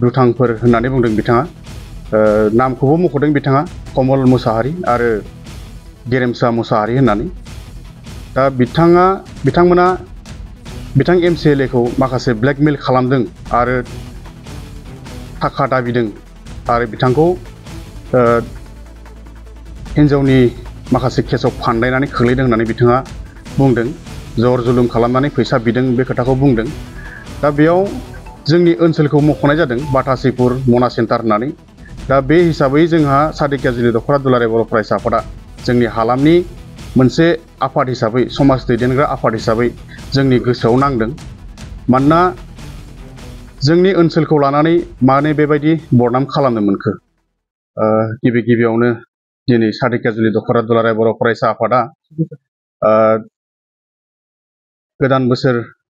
दुथांफोर होननानै बुंदों बिथाङा। नामखौबो मख'दों बिथाङा कमल मुसाहारि आरो गेरेमसा मुसाहारि होननानै। दा बिथांमोना बिथां MCLA खौ माखासे ब्लेकमेल खालामदों आरो थाखा दाबिदों आरो बिथांखौ हिन्जावनि माखासे केसाव फान्दायनानै खोख्लैदों होननानै बिथाङा बुंदों। जर जुलुम खालामनानै फैसा बिदों बे खोथाखौ बुंदों। दा बेयाव जोंनि ओनसोलखौ मख'नाय जादों बाटासिपुर मना सेन्टार होननानै। दा बे हिसाबै जोंहा सादिक गाज्रि दख'रा दुलाराय बर' फरायसा आफादा जोंनि हालामनि मोनसे आफाद हिसाबै समाज दैदेनग्रा आफाद हिसाबै जोंनि गोसोआव नांदों। मानोना जोंनि ओनसोलखौ लानानै मानो बेबायदि बदनाम खालामनो मोनखो। गिबियावनो दिनै सादिक गाज्रि दख'रा दुलाराय बर' फरायसा आफादा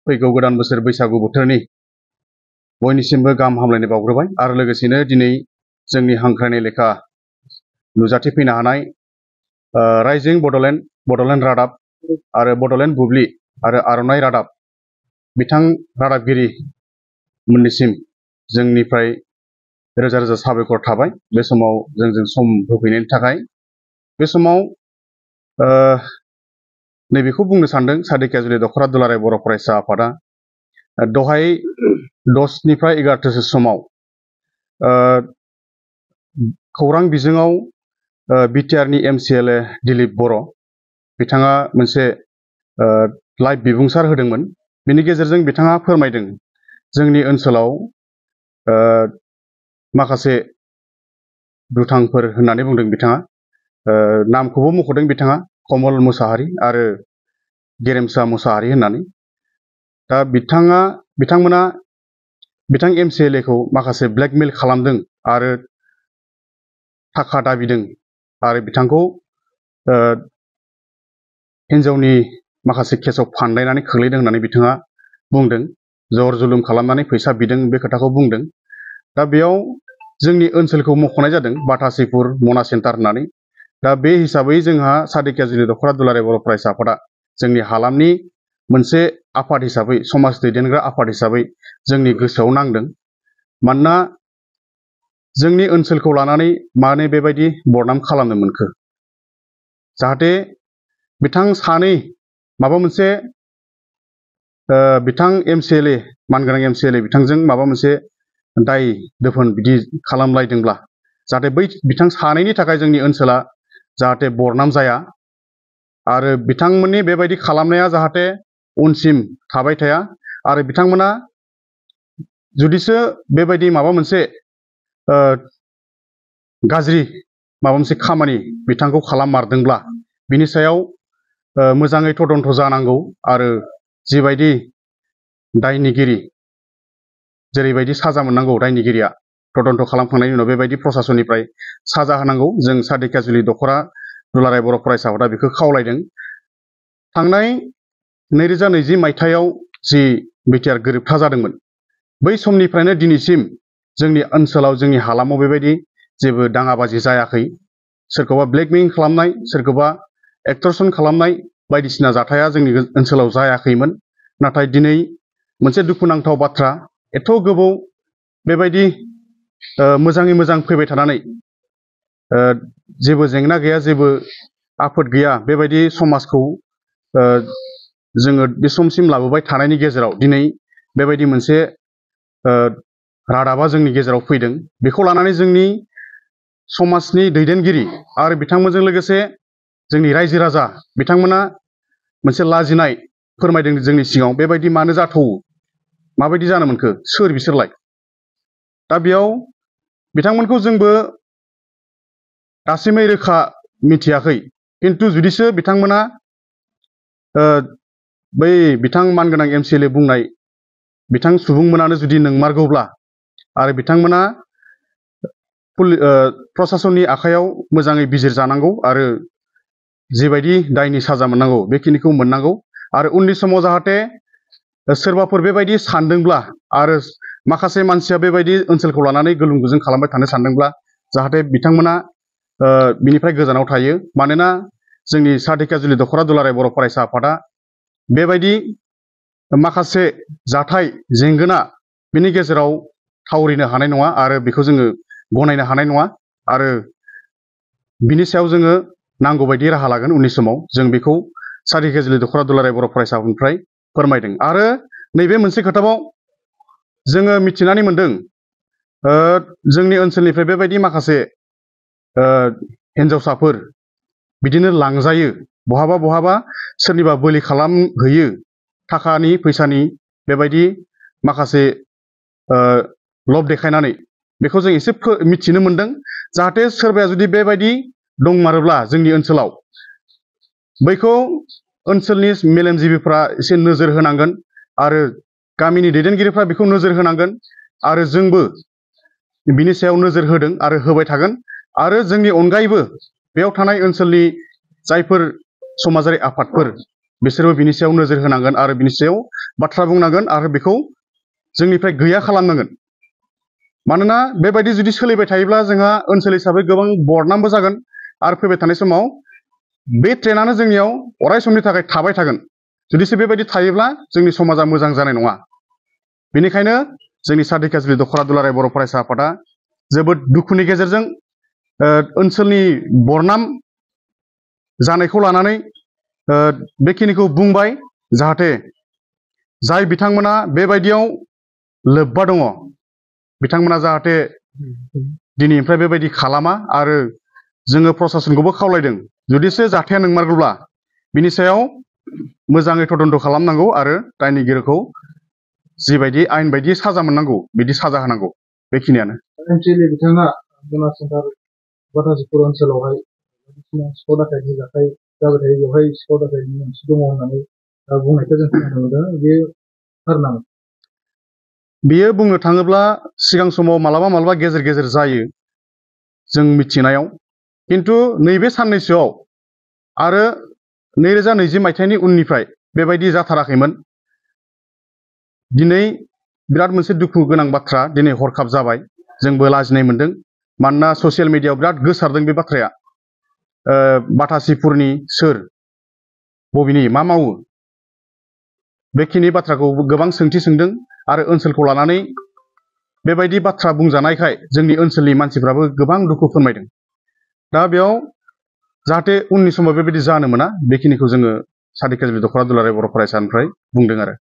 फैगौ गोदान बोसोर बैसागु बोथोरनि बयनिसिमबो गाहाम हामलायनाय बावग्रोबाय आरो लोगोसेनो दिनै जोंनि हांख्रायनाय लेखा नुजाथिफैनो हानाय राइजिं बड'लेण्ड रादाब आरो बड'लेण्ड बुब्लि आरो आर'नाइ रादाब बिथां रादाबगिरि मोननिसिम जोंनिफ्राय रोजा रोजा साबायखर थाबाय बे समाव जोंजों सम होफैनायनि थाखाय। बे समाव नैबेखौ बुंनो सानदों सादिक गाज्रि दख'रा दुलाराय बर' फरायसा आफादा दहाय 10निफ्राय 11थासो समाव खौरां बिजोङाव बिटिआरनि MCLA दिलीप बर' बिथाङा मोनसे लाइभ बिबुंसार होदोंमोन। बिनि गेजेरजों बिथाङा फोरमायदों जोंनि ओनसोलाव माखासे दुथांफोर होननानै बुंदों बिथाङा। नामखौबो मख'दों बिथाङा कमल मुसाहारि आरो गेरेमसा मुसाहारि होननानै। दा बिथांमोना बिथां MCLA खौ माखासे ब्लेकमेल खालामदों आरो थाखा दाबिदों आरो बिथांखौ हिन्जावनि माखासे केसाव फान्दायनानै खोख्लैदों होननानै बिथाङा बुंदों। जर जुलुम खालामनानै फैसा बिदों बे खोथाखौ बुंदों। दा बेयाव जोंनि ओनसोलखौ मख'नाय जादों बाटासिपुर मना सेन्टार होननानै। दा बे हिसाबै जोंहा सादिक गाज्रि दख'रा दुलाराय बर' फरायसा आफादा जोंनि हालामनि मोनसे आफाद हिसाबै समाज दैदेनग्रा आफाद हिसाबै जोंनि गोसोआव नांदों। मानोना जोंनि ओनसोलखौ लानानै मानो बेबायदि बदनाम खालामनो मोनखो। जाहाथे बिथां सानै माबा मोनसे बिथां MCLA मानगोनां MCLA बिथांजों माबा मोनसे दाय दोफोन बिदि खालामलायदोंब्ला जाहाथे बै बिथां सानैनि थाखाय जोंनि ओनसोला जाहाथे बदनाम जाया आरो बिथांमोननि बेबायदि खालामनाया जाहाथे उनसिम थाबाय थाया आरो बिथांमोना जुदिसो बेबायदि माबा मोनसे गाज्रि माबा मोनसे खामानि बिथांखौ खालाममारदोंब्ला बिनि सायाव मोजाङै तदन्त जानांगौ आरो जिबायदि दायनिगिरि जेरैबायदि साजा मोननांगौ दायनिगिरिया तदन्त खालामखांनायनि उनाव बेबायदि प्रसासननिफ्राय साजा होनांगौ। जों सादिक गाज्रि दख'रा दुलाराय बर' फरायसा आफादा बेखौ खावलायदों। थांनाय 2020 मायथाइयाव जि बिटिआर गोरोबथा जादोंमोन बै समनिफ्रायनो दिनैसिम जोंनि ओनसोलाव जोंनि हालामाव बेबायदि जेबो दाङाबाजि जायाखै। सोरखौबा ब्लेकमेल खालामनाय सोरखौबा एक्टरसन खालामनाय बायदिसिना जाथाया जोंनि ओनसोलाव जायाखैमोन। नाथाय दिनै मोनसे दुखुनांथाव बाथ्रा एथ' गोबाव बेबायदि मोजाङै मोजां फैबाय थानानै जेबो जेंना गैया जेबो आफोद गैया बेबायदि समाजखौ जोङो बे समसिम लाबोबाय थानायनि गेजेराव दिनै बेबायदि मोनसे रादाबा जोंनि गेजेराव फैदों। बेखौ लानानै जोंनि समाजनि दैदेनगिरि आरो बिथांमोनजों लोगोसे जोंनि रायजो राजा बिथांमोना मोनसे लाजिनाय फोरमायदों जोंनि सिगाङाव बेबायदि मानो जाथावो माबायदि जानो मोनखो सोर बिसोरलाय। दा बेयाव बिथांमोनखौ जोंबो दासिमै रोखा मिथियाखै। खिन्थु जुदिसो बिथांमोना बै बिथां मानगोनां MCLA बुंनाय बिथां सुबुंमोनानो जुदि नंमारगौब्ला आरो बिथांमोना प्रसासननि आखायाव मोजाङै बिजिरजानांगौ आरो जिबायदि दायनि साजा मोननांगौ बेखिनिखौ मोननांगौ आरो उननि समाव जाहाथे सोरबाफोर बेबायदि सानदोंब्ला आरो माखासे मानसिया बेबायदि ओनसोलखौ लानानै गुलुं गुजुं खालामबाय थानो सानदोंब्ला जाहाथे बिथांमोना बिनिफ्राय गोजानाव थायो। मानोना जोंनि सादिक गाज्रि दख'रा दुलाराय बर' फरायसा आफादा बेबायदि माखासे जाथाय जेंगोना बिनि गेजेराव थावरिनो हानाय नङा आरो बेखौ जोङो गनायनो हानाय नङा आरो बिनि सायाव जोङो नांगौ बायदि राहा लागोन उननि समाव जों बेखौ सारि केजलि दख'रा दुलाराय बर' फरायसा आफादनिफ्राय फोरमायदों। आरो नैबे मोनसे खोथाबाव जोङो मिथिनानै मोनदों जोंनि ओनसोलनिफ्राय बेबायदि माखासे हिन्जावसाफोर बिदिनो लांजायो बहाबा सोरनिबा बोलि खालामहैयो थाखानि फैसानि बेबायदि माखासे लब देखायनानै बेखौ जों एसे मिथिनो मोनदों। जाहाथे सोरबाया जुदि बेबायदि दंमारोब्ला जोंनि ओनसोलाव बैखौ ओनसोलनि मेलेमजिबिफ्रा एसे नोजोर होनांगोन आरो गामिनि दैदेनगिरिफ्रा बेखौ नोजोर होनांगोन आरो जोंबो बिनि सायाव नोजोर होदों आरो होबाय थागोन। आरो जोंनि अनगायैबो बेयाव थानाय ओनसोलनि जायफोर समाजारि आफादफोर बिसोरबो बिनि सायाव नोजोर होनांगोन आरो बिनि सायाव बाथ्रा बुंनांगोन आरो बेखौ जोंनिफ्राय गैया खालामनांगोन। मानोना बेबायदि जुदि सोलिबाय थायोब्ला जोंहा ओनसोल हिसाबै गोबां बदनामबो जागोन आरो फैबाय थानाय समाव बे ट्रेन्डआनो जोंनियाव अराय समनि थाखाय थाबाय थागोन। जुदिसो बेबायदि थायोब्ला जोंनि समाजा मोजां जानाय नङा। बेनिखायनो जोंनि सारि केजलि दख'रा दुलाराय बर' फरायसा आफादा जोबोद दुखुनि गेजेरजों ओनसोलनि बरनाम जानायखौ लानानै बेखिनिखौ बुंबाय जाहाथे जाय बिथांमोना बेबायदियाव लोब्बा दङ बिथांमोना जाहाथे दिनैनिफ्राय बेबायदि खालामा आरो जोङो प्रसासनखौबो खावलायदों जुदिसो जाथाया नंमारगौब्ला बिनि सायाव मोजाङै तदन्त खालामनांगौ आरो दायनिगिरिखौ जिबायदि आयेन बायदि साजा मोननांगौ बिदि साजा होनांगौ। बेखिनियानो। बिथाङा गुनासेंथार बाथासिपुर ओनसोलावहाय बायदिसिना सिखाव दाखायथि जाथाय जाबाय थायो बेवहाय सिखाव दाखायथि मोनसे दङ होननानै बुंनायखौ जों खोनानो मोनदों। बे थार नामा? बेयो बुंनो थाङोब्ला सिगां समाव मालाबा गेजेर गेजेर जायो जों मिथिनायाव, खिन्थु नैबे साननैसोआव आरो 2020 मायथाइनि उननिफ्राय बेबायदि जाथाराखैमोन। दिनै बिराद मोनसे दुखु गोनां बाथ्रा, दिनै हरखाब जाबाय, जोंबो लाजिनाय मोनदों। मानोना ससियेल मिडियायाव बिराद गोसारदों बे बाथ्राया। बाथासिपुरनि सोर, बबेनि, मा मावो, बेखिनि बाथ्राखौ गोबां सोंथि सोंदों आरो ओनसोलखौ लानानै बेबायदि बाथ्रा बुंजानायखाय जोंनि ओनसोलनि मानसिफ्राबो गोबां दुखु फोरमायदों। दा बेयाव जाहाथे उननि समाव बेबायदि जानो मोना बेखिनिखौ जोङो सारि केजलि दख'रा दुलाराय बर' फरायसानिफ्राय बुंदों आरो।